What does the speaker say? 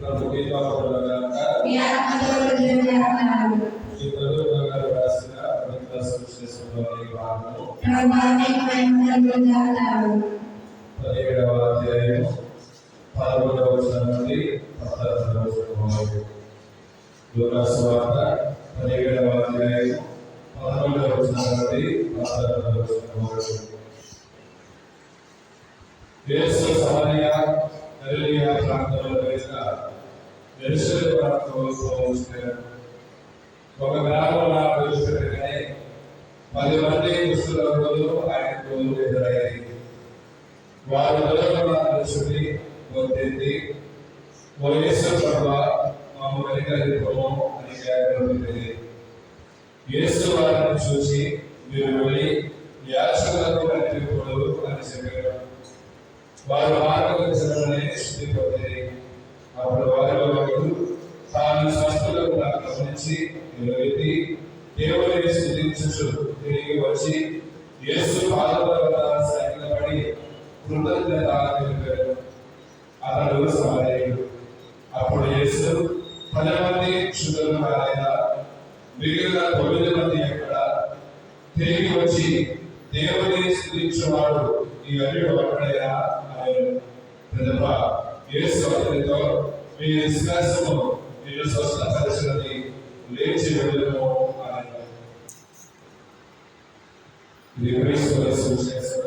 ప్రభు దీపావళి ఈ ప్రభుత్వ గారు రాసిన ప్రభుత్వ సువిశేషంలోని భాగము 17వ అధ్యాయం 11వ వచనం నుండి 19వ వచనం వరకు. లూకా సువార్త 17వ అధ్యాయం 11వ వచనం నుండి 19వ వచనం వరకు. యేసు సమరయ గలిలయ ప్రాంతంలో వేసిన యెరూషలేము ప్రాంతంలో ఒక గ్రామంలో అడుగుపెట్టగానే 10 మంది కుష్ఠరోగులు ఆయనకు ఎదురయ్యాయి. వారు దూరంగా నిలుచుని గొంతెత్తి, ఓ యేసు ప్రభువా, మమ్ము కనికరించుము అని కేకలు. యేసు వారిని చూసి, మీరు వెళ్ళి యాజకులకు కనిపించుడు అని చెప్పారు. వారు మార్గదర్శనమని శుద్ధిపోతాయి. అప్పుడు వారిలో ఒకడు తాను స్వస్థులకు గమనించి నిలబెట్టి దేవుని స్తుతించుచు తిరిగి వచ్చి యేసు పాదముల వద్ద సాగిలపడి కృతజ్ఞత తెలిపాడు. అతడు సమరయుడు. అప్పుడు యేసు 10 మంది శుద్ధులు కాలేదా? మిగిలిన 9 మంది ఎక్కడ? తిరిగి వచ్చి దేవుని స్తుతించువాడు ఈ అన్యుడు ఒక్కడేనా అని పిదప యేసు అతనితో, మీ విశ్వాసము నిన్ను స్వస్థపరిచినది, లేచి వెళ్ళుము అన్నాడు. ఇది క్రీస్తు సువిశేషం.